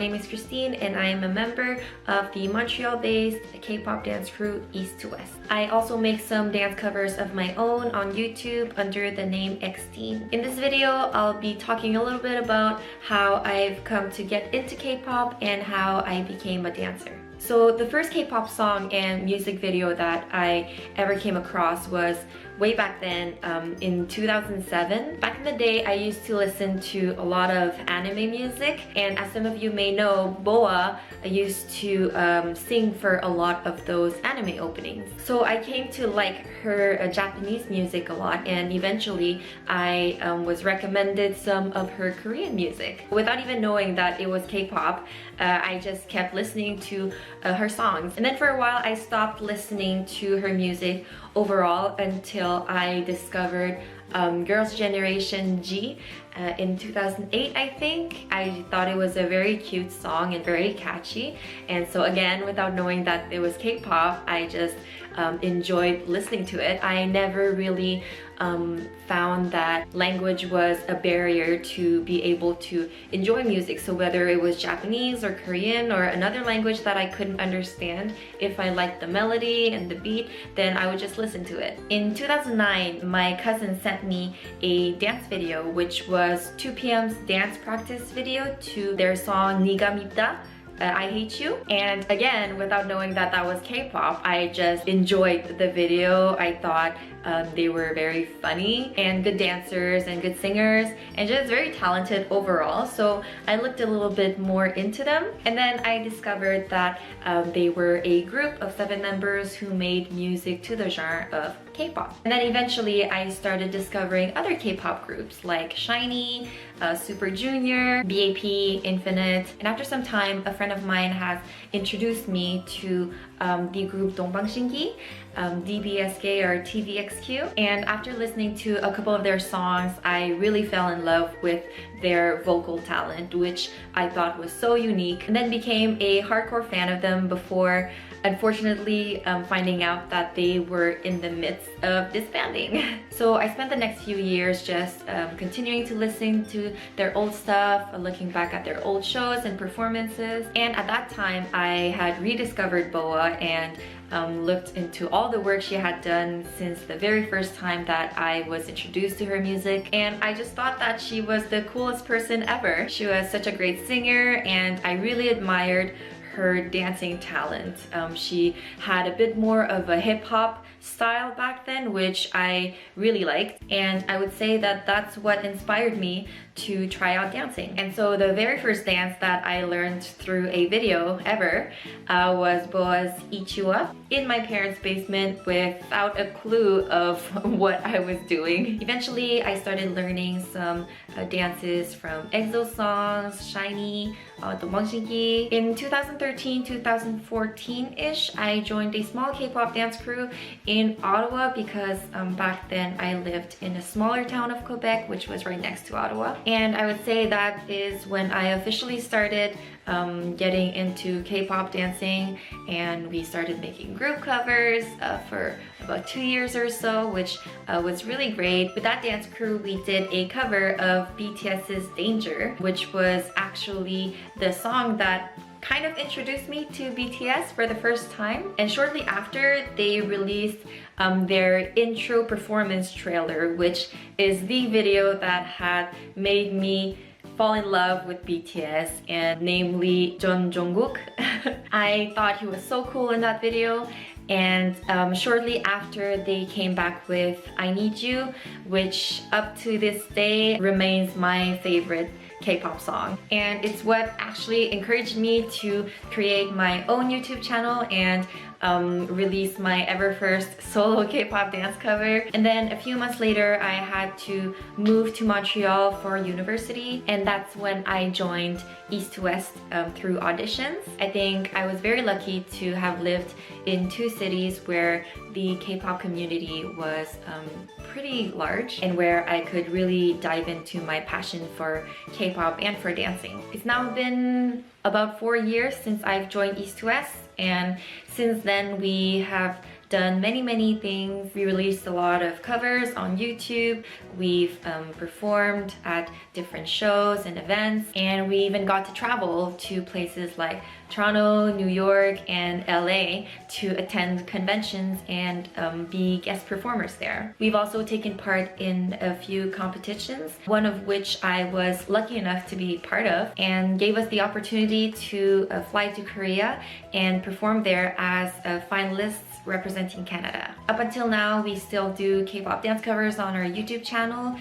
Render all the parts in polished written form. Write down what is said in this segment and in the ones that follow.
name is Christine and I am a member of the Montreal-based K-pop dance crew East to West. I also make some dance covers of my own on YouTube under the name Xteen. In this video, I'll be talking a little bit about how I've come to get into K-pop and how I became a dancer. So the first K-pop song and music video that I ever came across was way back then in 2007. Back in the day, I used to listen to a lot of anime music, and as some of you may know, BoA used to sing for a lot of those anime openings. So I came to like her Japanese music a lot, and eventually I was recommended some of her Korean music. Without even knowing that it was K-pop, I just kept listening to her songs. And then for a while, I stopped listening to her music overall until I discovered Girls' Generation G in 2008, I think. I thought it was a very cute song and very catchy. And so again, without knowing that it was K-pop, I just enjoyed listening to it. I never really found that language was a barrier to be able to enjoy music. So whether it was Japanese or Korean or another language that I couldn't understand, if I liked the melody and the beat, then I would just listen to it. In 2009, my cousin sent me a dance video, which was 2PM's dance practice video to their song Niga Mipda, I Hate You. And again, without knowing that that was K-pop, I just enjoyed the video. I thought they were very funny and good dancers and good singers and just very talented overall. So I looked a little bit more into them, and then I discovered that they were a group of 7 members who made music to the genre of K-pop. And then eventually I started discovering other K-pop groups like SHINee, Super Junior, BAP, Infinite. And after some time, a friend of mine has introduced me to the group Dongbangsingi, DBSK or TVXQ. And after listening to a couple of their songs, I really fell in love with their vocal talent, which I thought was so unique, and then became a hardcore fan of them before unfortunately finding out that they were in the midst of disbanding. So I spent the next few years just continuing to listen to their old stuff, looking back at their old shows and performances. And at that time, I had rediscovered BoA and looked into all the work she had done since the very first time that I was introduced to her music. And I just thought that she was the coolest person ever. She was such a great singer, and I really admired her dancing talent. She had a bit more of a hip-hop style back then, which I really liked, and I would say that that's what inspired me to try out dancing. And so the very first dance that I learned through a video ever was BoA's Ichiwa in my parents' basement without a clue of what I was doing. Eventually, I started learning some dances from EXO songs, SHINee, Dongbangsingi. In 2013, 2014-ish, I joined a small K-pop dance crew in Ottawa because back then I lived in a smaller town of Quebec, which was right next to Ottawa. And I would say that is when I officially started getting into K-pop dancing, and we started making group covers for about 2 years or so, which was really great. With that dance crew, we did a cover of BTS's Danger, which was actually the song that kind of introduced me to BTS for the first time. And shortly after, they released their intro performance trailer, which is the video that had made me fall in love with BTS, and namely Jungkook. I thought he was so cool in that video. And shortly after, they came back with I Need You, which up to this day remains my favorite K-pop song. And it's what actually encouraged me to create my own YouTube channel and release my ever first solo K-pop dance cover. And then a few months later, I had to move to Montreal for university, and that's when I joined East to West through auditions. I think I was very lucky to have lived in 2 cities where the K-pop community was pretty large and where I could really dive into my passion for K-pop and for dancing. It's now been about 4 years since I've joined East to West, and since then we have done many things. We released a lot of covers on YouTube. We've performed at different shows and events, and we even got to travel to places like Toronto, New York, and LA to attend conventions and be guest performers there. We've also taken part in a few competitions, one of which I was lucky enough to be part of, and gave us the opportunity to fly to Korea and perform there as finalists representing Canada. Up until now, we still do K-pop dance covers on our YouTube channel,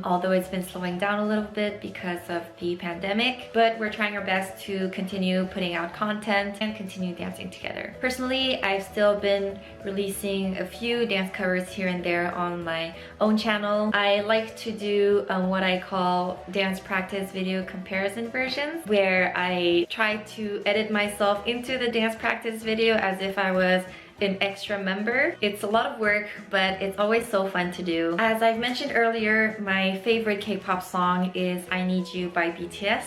although it's been slowing down a little bit because of the pandemic, but we're trying our best to continue putting out content and continue dancing together. Personally, I've still been releasing a few dance covers here and there on my own channel. I like to do what I call dance practice video comparison versions, where I try to edit myself into the dance practice video as if I was an extra member. It's a lot of work, but it's always so fun to do. As I've mentioned earlier, my favorite K-pop song is I Need You by BTS,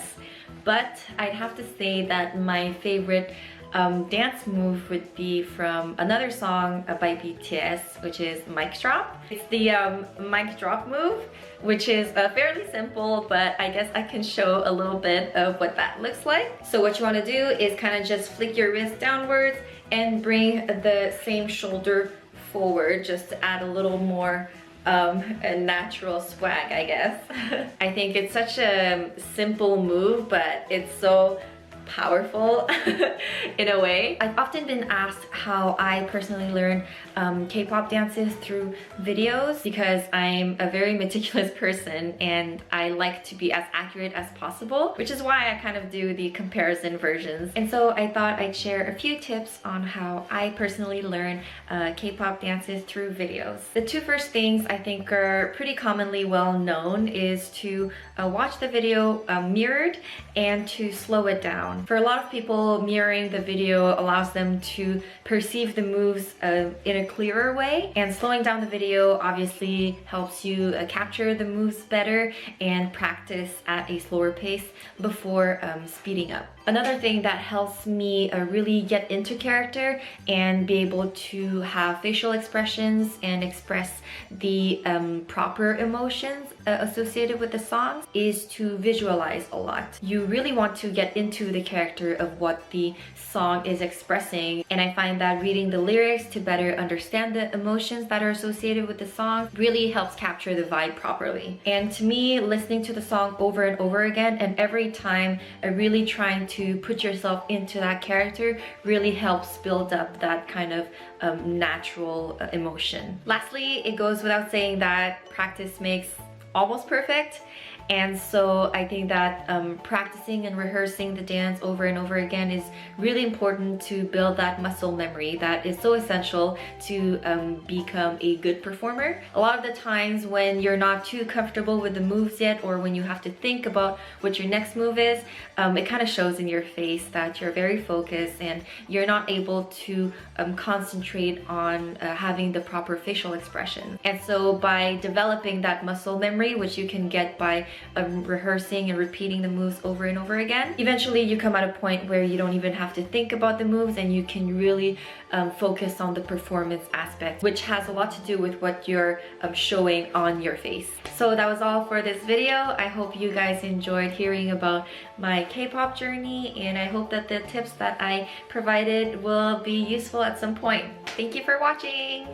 but I'd have to say that my favorite dance move would be from another song by BTS, which is Mic Drop. It's the mic drop move, which is fairly simple, but I guess I can show a little bit of what that looks like. So what you want to do is kind of just flick your wrist downwards and bring the same shoulder forward, just to add a little more a natural swag, I guess. I think it's such a simple move, but it's so powerful in a way. I've often been asked how I personally learn K-pop dances through videos, because I'm a very meticulous person and I like to be as accurate as possible, which is why I kind of do the comparison versions. And so I thought I'd share a few tips on how I personally learn K-pop dances through videos. The two first things I think are pretty commonly well known is to watch the video mirrored and to slow it down. For a lot of people, mirroring the video allows them to perceive the moves in a clearer way, and slowing down the video obviously helps you capture the moves better and practice at a slower pace before speeding up. Another thing that helps me really get into character and be able to have facial expressions and express the proper emotions associated with the songs is to visualize a lot. You really want to get into the character of what the song is expressing, and I find that reading the lyrics to better understand the emotions that are associated with the song really helps capture the vibe properly. And to me, listening to the song over and over again, and every time really trying to put yourself into that character, really helps build up that kind of natural emotion. Lastly, it goes without saying that practice makes almost perfect. And so I think that practicing and rehearsing the dance over and over again is really important to build that muscle memory that is so essential to become a good performer. A lot of the times when you're not too comfortable with the moves yet, or when you have to think about what your next move is, it kind of shows in your face that you're very focused and you're not able to concentrate on having the proper facial expression. And so by developing that muscle memory, which you can get by rehearsing and repeating the moves over and over again, eventually you come at a point where you don't even have to think about the moves and you can really focus on the performance aspect, which has a lot to do with what you're showing on your face. So that was all for this video. I hope you guys enjoyed hearing about my K-pop journey, and I hope that the tips that I provided will be useful at some point. Thank you for watching!